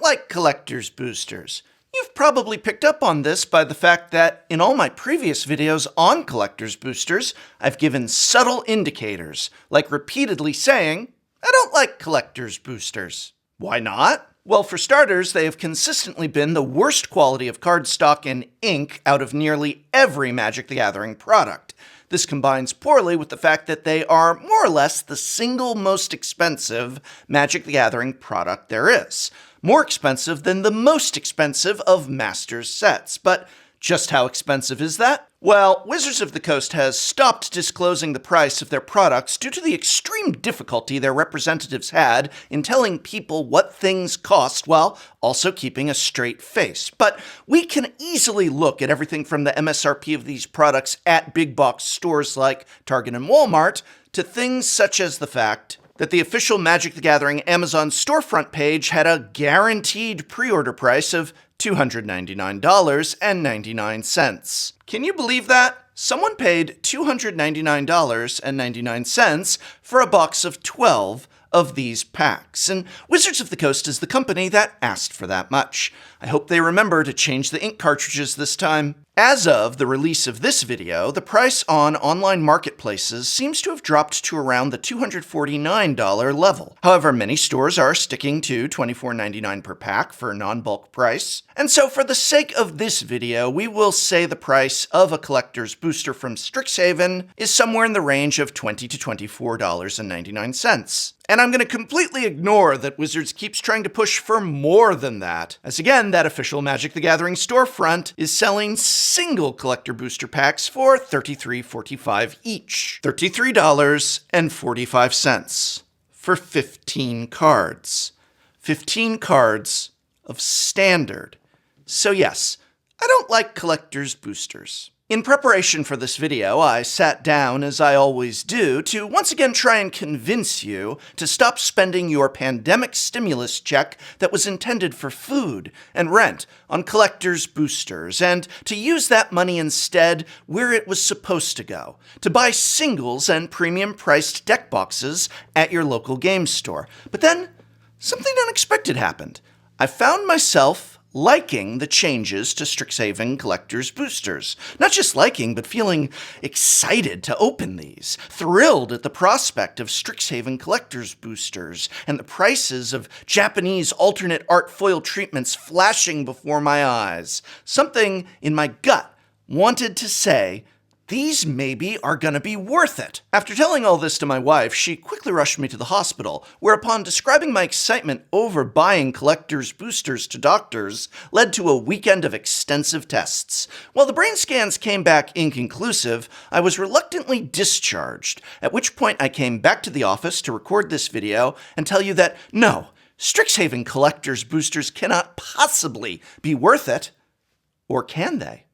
like collector's boosters. You've probably picked up on this by the fact that in all my previous videos on collector's boosters, I've given subtle indicators, like repeatedly saying, I don't like collector's boosters. Why not? Well, for starters, they have consistently been the worst quality of cardstock and ink out of nearly every Magic the Gathering product. This combines poorly with the fact that they are more or less the single most expensive Magic the Gathering product there is. More expensive than the most expensive of Masters sets. But just how expensive is that? Well, Wizards of the Coast has stopped disclosing the price of their products due to the extreme difficulty their representatives had in telling people what things cost while also keeping a straight face. But we can easily look at everything from the MSRP of these products at big box stores like Target and Walmart to things such as the fact that the official Magic the Gathering Amazon storefront page had a guaranteed pre-order price of $299.99. Can you believe that? Someone paid $299.99 for a box of 12 of these packs, and Wizards of the Coast is the company that asked for that much. I hope they remember to change the ink cartridges this time. As of the release of this video, the price on online marketplaces seems to have dropped to around the $249 level. However, many stores are sticking to $24.99 per pack for non-bulk price. And so for the sake of this video, we will say the price of a collector's booster from Strixhaven is somewhere in the range of $20 to $24.99. And I'm going to completely ignore that Wizards keeps trying to push for more than that, as again, that official Magic the Gathering storefront is selling single collector booster packs for $33.45 each. $33.45 for 15 cards. 15 cards of standard. So yes, I don't like collector's boosters. In preparation for this video, I sat down, as I always do, to once again try and convince you to stop spending your pandemic stimulus check that was intended for food and rent on collector's boosters, and to use that money instead where it was supposed to go, to buy singles and premium-priced deck boxes at your local game store. But then, something unexpected happened. I found myself liking the changes to Strixhaven collector's boosters. Not just liking, but feeling excited to open these. Thrilled at the prospect of Strixhaven collector's boosters and the prices of Japanese alternate art foil treatments flashing before my eyes. Something in my gut wanted to say, these maybe are gonna be worth it. After telling all this to my wife, she quickly rushed me to the hospital, whereupon describing my excitement over buying collector's boosters to doctors led to a weekend of extensive tests. While the brain scans came back inconclusive, I was reluctantly discharged, at which point I came back to the office to record this video and tell you that no, Strixhaven collector's boosters cannot possibly be worth it. Or can they?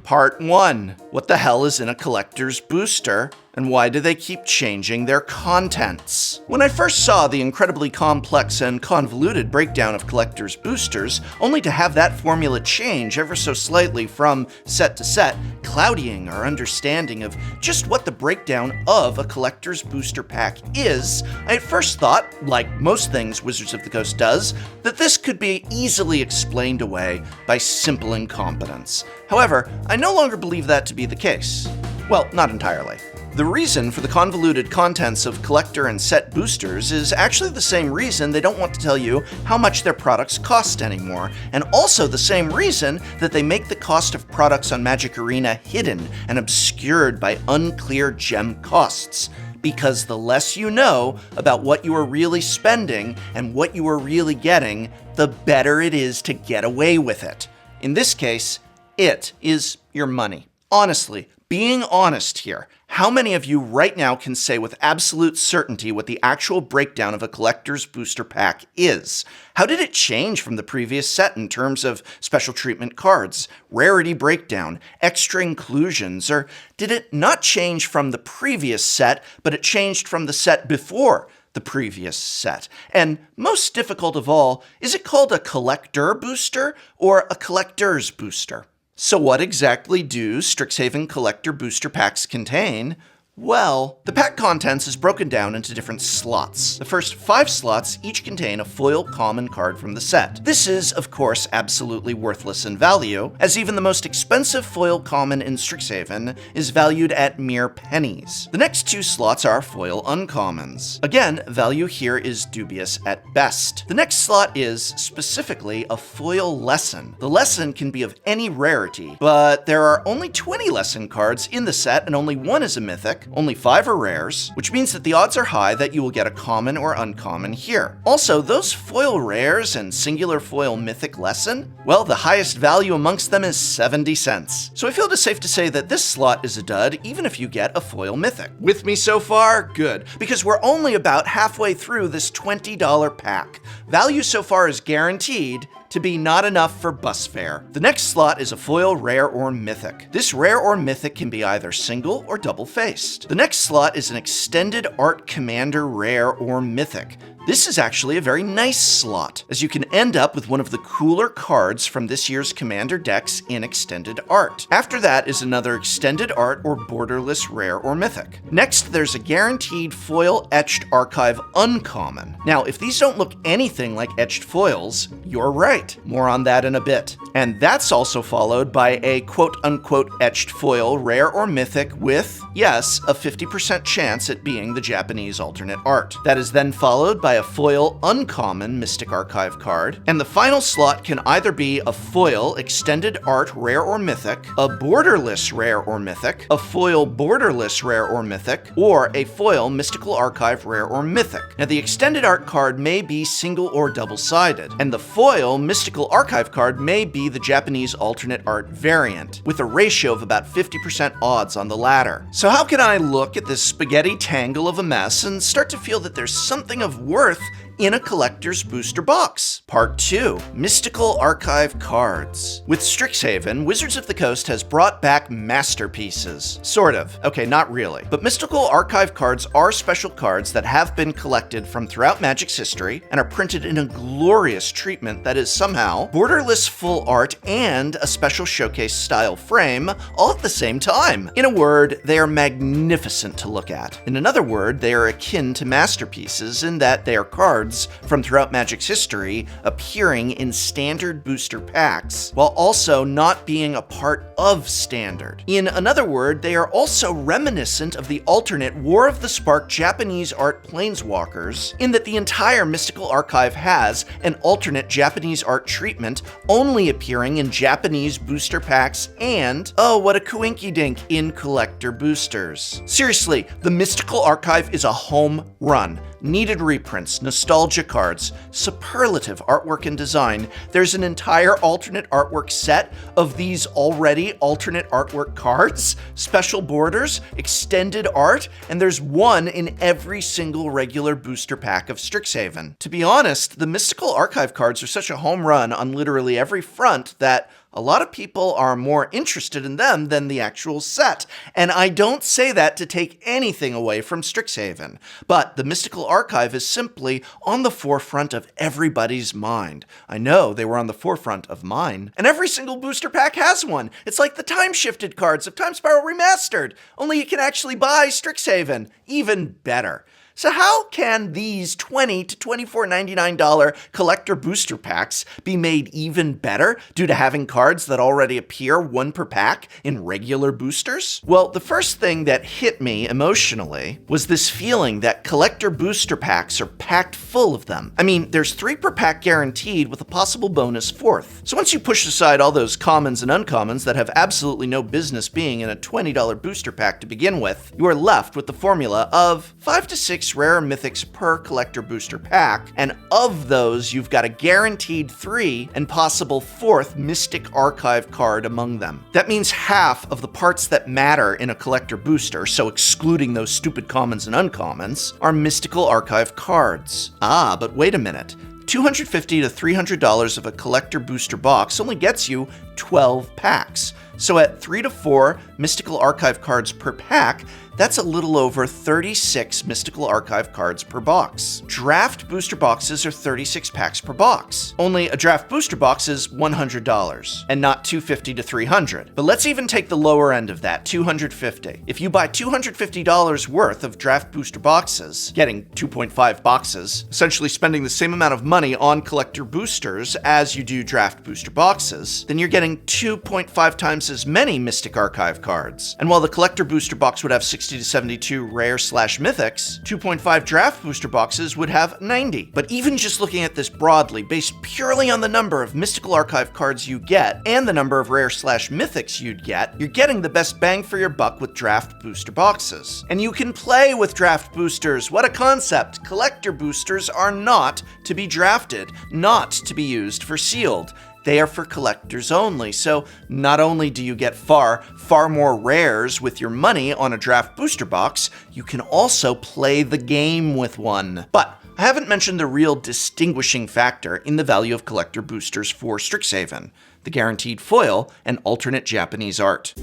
Part 1. What the hell is in a collector's booster, and why do they keep changing their contents? When I first saw the incredibly complex and convoluted breakdown of collector's boosters, only to have that formula change ever so slightly from set to set, clouding our understanding of just what the breakdown of a collector's booster pack is, I at first thought, like most things Wizards of the Coast does, that this could be easily explained away by simple incompetence. However, I no longer believe that to be the case. Well, not entirely. The reason for the convoluted contents of collector and set boosters is actually the same reason they don't want to tell you how much their products cost anymore, and also the same reason that they make the cost of products on Magic Arena hidden and obscured by unclear gem costs. Because the less you know about what you are really spending and what you are really getting, the better it is to get away with it. In this case, it is your money. Honestly, being honest here, how many of you right now can say with absolute certainty what the actual breakdown of a collector's booster pack is? How did it change from the previous set in terms of special treatment cards, rarity breakdown, extra inclusions, or did it not change from the previous set, but it changed from the set before the previous set? And most difficult of all, is it called a collector booster or a collector's booster? So what exactly do Strixhaven collector booster packs contain? Well, the pack contents is broken down into different slots. The first 5 slots each contain a foil common card from the set. This is, of course, absolutely worthless in value, as even the most expensive foil common in Strixhaven is valued at mere pennies. The next 2 slots are foil uncommons. Again, value here is dubious at best. The next slot is, specifically, a foil lesson. The lesson can be of any rarity, but there are only 20 lesson cards in the set and only 1 is a mythic. Only 5 are rares, which means that the odds are high that you will get a common or uncommon here. Also, those foil rares and singular foil mythic lesson, well, the highest value amongst them is 70 cents. So I feel it is safe to say that this slot is a dud, even if you get a foil mythic. With me so far? Good, because we're only about halfway through this $20 pack. Value so far is guaranteed to be not enough for bus fare. The next slot is a foil rare or mythic. This rare or mythic can be either single or double-faced. The next slot is an extended art commander rare or mythic. This is actually a very nice slot, as you can end up with one of the cooler cards from this year's Commander decks in extended art. After that is another extended art or borderless rare or mythic. Next, there's a guaranteed foil Etched archive uncommon. Now, if these don't look anything like Etched foils, you're right. More on that in a bit. And that's also followed by a quote-unquote Etched foil rare or mythic with, yes, a 50% chance at being the Japanese alternate art. That is then followed by a foil uncommon Mystic Archive card, and the final slot can either be a foil extended art rare or mythic, a borderless rare or mythic, a foil borderless rare or mythic, or a foil Mystical Archive rare or mythic. Now the extended art card may be single or double-sided, and the foil Mystical Archive card may be the Japanese alternate art variant, with a ratio of about 50% odds on the latter. So how can I look at this spaghetti tangle of a mess and start to feel that there's something of worth in a collector's booster box? Part 2, Mystical Archive cards. With Strixhaven, Wizards of the Coast has brought back masterpieces. Sort of. Okay, not really. But Mystical Archive cards are special cards that have been collected from throughout Magic's history and are printed in a glorious treatment that is somehow borderless full art and a special showcase style frame all at the same time. In a word, they are magnificent to look at. In another word, they are akin to masterpieces in that they are cards from throughout Magic's history appearing in standard booster packs, while also not being a part of standard. In another word, they are also reminiscent of the alternate War of the Spark Japanese art Planeswalkers, in that the entire Mystical Archive has an alternate Japanese art treatment only appearing in Japanese booster packs and, oh, what a coinky-dink, in collector boosters. Seriously, the Mystical Archive is a home run. Needed reprints, nostalgia cards, superlative artwork and design. There's an entire alternate artwork set of these already alternate artwork cards, special borders, extended art, and there's one in every single regular booster pack of Strixhaven. To be honest, the Mystical Archive cards are such a home run on literally every front that a lot of people are more interested in them than the actual set, and I don't say that to take anything away from Strixhaven, but the Mystical Archive is simply on the forefront of everybody's mind. I know they were on the forefront of mine, and every single booster pack has one. It's like the time-shifted cards of Time Spiral Remastered, only you can actually buy Strixhaven. Even better. So how can these $20 to $24.99 collector booster packs be made even better due to having cards that already appear one per pack in regular boosters? Well, the first thing that hit me emotionally was this feeling that collector booster packs are packed full of them. I mean, there's 3 per pack guaranteed with a possible bonus 4th. So once you push aside all those commons and uncommons that have absolutely no business being in a $20 booster pack to begin with, you are left with the formula of 5 to 6 rare mythics per collector booster pack, and of those, you've got a guaranteed 3 and possible 4th Mystic Archive card among them. That means half of the parts that matter in a collector booster, so excluding those stupid commons and uncommons, are Mystical Archive cards. Ah, but wait a minute. $250 to $300 of a collector booster box only gets you 12 packs. So at 3 to 4 Mystical Archive cards per pack, that's a little over 36 Mystical Archive cards per box. Draft booster boxes are 36 packs per box. Only a draft booster box is $100, and not $250 to $300. But let's even take the lower end of that, $250. If you buy $250 worth of draft booster boxes, getting 2.5 boxes, essentially spending the same amount of money on collector boosters as you do draft booster boxes, then you're getting 2.5 times as many Mystic Archive cards. And while the collector booster box would have 60 to 72 rare/mythics, 2.5 draft booster boxes would have 90. But even just looking at this broadly, based purely on the number of Mystical Archive cards you get and the number of rare/mythics you'd get, you're getting the best bang for your buck with draft booster boxes. And you can play with draft boosters. What a concept! Collector boosters are not to be drafted, not to be used for sealed. They are for collectors only, so not only do you get far more rares with your money on a draft booster box, you can also play the game with one. But I haven't mentioned the real distinguishing factor in the value of collector boosters for Strixhaven: the guaranteed foil and alternate Japanese art.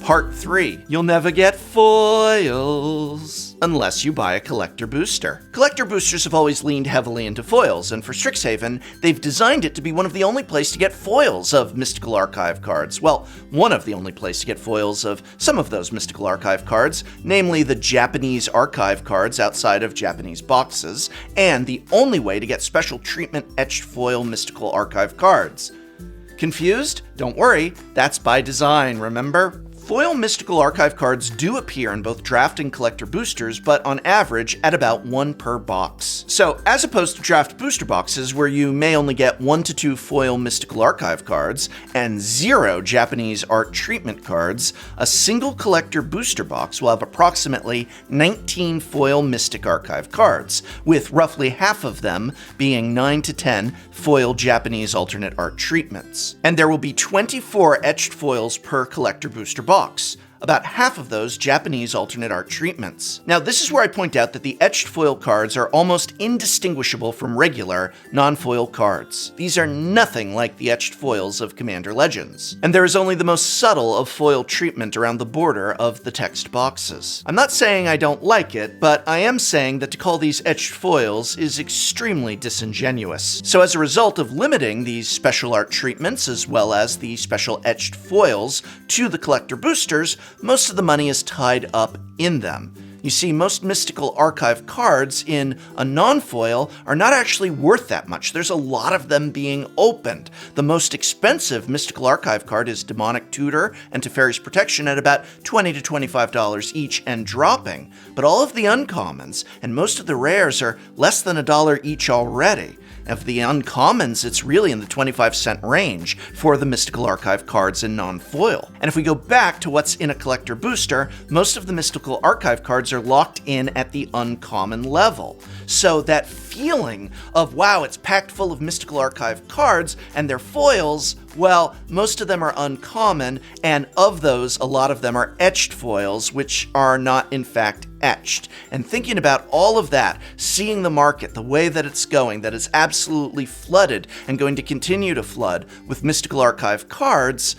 Part 3. You'll never get foils unless you buy a collector booster. Collector boosters have always leaned heavily into foils, and for Strixhaven, they've designed it to be one of the only places to get foils of Mystical Archive cards. Well, one of the only places to get foils of some of those Mystical Archive cards, namely the Japanese Archive cards outside of Japanese boxes, and the only way to get special treatment etched foil Mystical Archive cards. Confused? Don't worry, that's by design, remember? Foil Mystical Archive cards do appear in both draft and collector boosters, but on average at about 1 per box. So, as opposed to draft booster boxes where you may only get 1 to 2 foil Mystical Archive cards and 0 Japanese art treatment cards, a single collector booster box will have approximately 19 foil Mystic Archive cards, with roughly half of them being 9 to 10 foil Japanese alternate art treatments. And there will be 24 etched foils per collector booster box. About half of those Japanese alternate art treatments. Now, this is where I point out that the etched foil cards are almost indistinguishable from regular, non-foil cards. These are nothing like the etched foils of Commander Legends, and there is only the most subtle of foil treatment around the border of the text boxes. I'm not saying I don't like it, but I am saying that to call these etched foils is extremely disingenuous. So as a result of limiting these special art treatments, as well as the special etched foils, to the collector boosters, most of the money is tied up in them. You see, most Mystical Archive cards in a non-foil are not actually worth that much. There's a lot of them being opened. The most expensive Mystical Archive card is Demonic Tutor and Teferi's Protection at about $20 to $25 each and dropping. But all of the uncommons and most of the rares are less than $1 each already. Of the uncommons, it's really in the 25-cent range for the Mystical Archive cards in non-foil. And if we go back to what's in a collector booster, most of the Mystical Archive cards are locked in at the uncommon level. So that feeling of, wow, it's packed full of Mystical Archive cards and they're foils, well, most of them are uncommon, and of those, a lot of them are etched foils, which are not, in fact, etched. And thinking about all of that, seeing the market, the way that it's going, that it's absolutely flooded and going to continue to flood with Mystical Archive cards,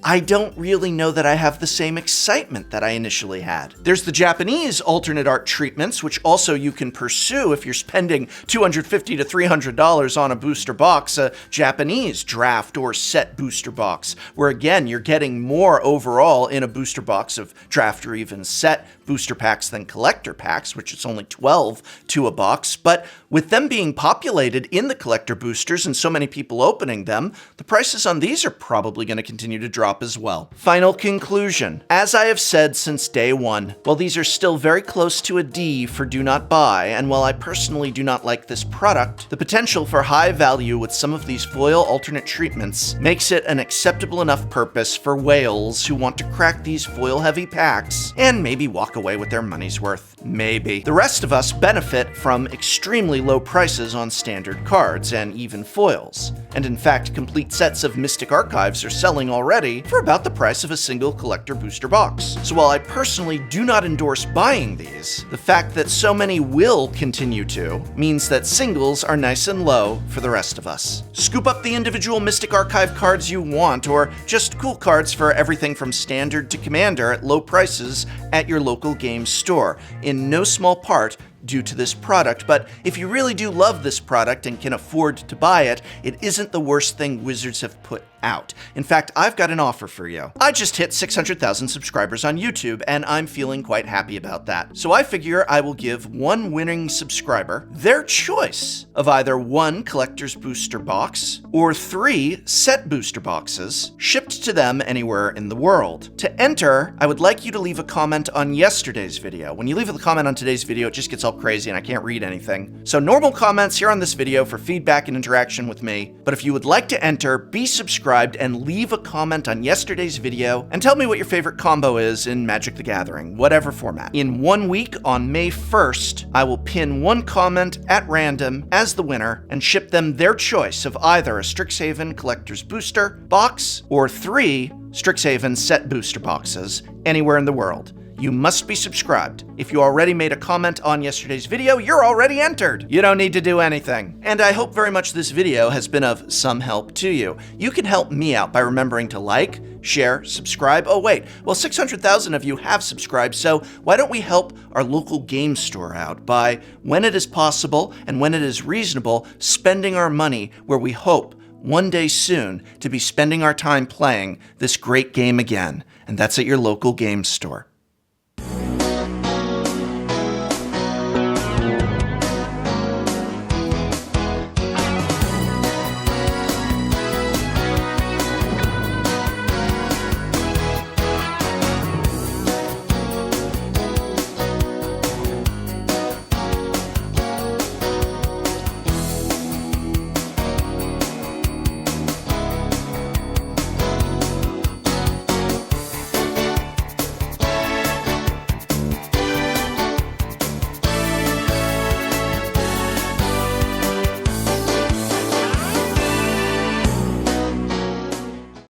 I don't really know that I have the same excitement that I initially had. There's the Japanese alternate art treatments, which also you can pursue if you're spending $250 to $300 on a booster box, a Japanese draft or set booster box, where again, you're getting more overall in a booster box of draft or even set booster packs than collector packs, which is only 12 to a box. But with them being populated in the collector boosters and so many people opening them, the prices on these are probably going to continue to drop as well. Final conclusion. As I have said since day one, while these are still very close to a D for do not buy, and while I personally do not like this product, the potential for high value with some of these foil alternate treatments makes it an acceptable enough purpose for whales who want to crack these foil heavy packs and maybe walk away with their money's worth. Maybe. The rest of us benefit from extremely low prices on standard cards and even foils. And in fact, complete sets of Mystic Archives are selling already quality for about the price of a single collector booster box. So while I personally do not endorse buying these, the fact that so many will continue to means that singles are nice and low for the rest of us. Scoop up the individual Mystic Archive cards you want, or just cool cards for everything from Standard to Commander at low prices at your local game store, in no small part due to this product. But if you really do love this product and can afford to buy it, it isn't the worst thing Wizards have put out. In fact, I've got an offer for you. I just hit 600,000 subscribers on YouTube, and I'm feeling quite happy about that. So I figure I will give one winning subscriber their choice of either 1 collector's booster box or 3 set booster boxes shipped to them anywhere in the world. To enter, I would like you to leave a comment on yesterday's video. When you leave a comment on today's video, it just gets all crazy and I can't read anything. So normal comments here on this video for feedback and interaction with me. But if you would like to enter, be subscribed and leave a comment on yesterday's video and tell me what your favorite combo is in Magic the Gathering, whatever format. In 1 week, on May 1st, I will pin 1 comment at random as the winner and ship them their choice of either a Strixhaven Collector's Booster box or 3 Strixhaven set booster boxes anywhere in the world. You must be subscribed. If you already made a comment on yesterday's video, you're already entered. You don't need to do anything. And I hope very much this video has been of some help to you. You can help me out by remembering to like, share, subscribe. Oh wait, well 600,000 of you have subscribed, so why don't we help our local game store out by, when it is possible and when it is reasonable, spending our money where we hope one day soon to be spending our time playing this great game again, and that's at your local game store.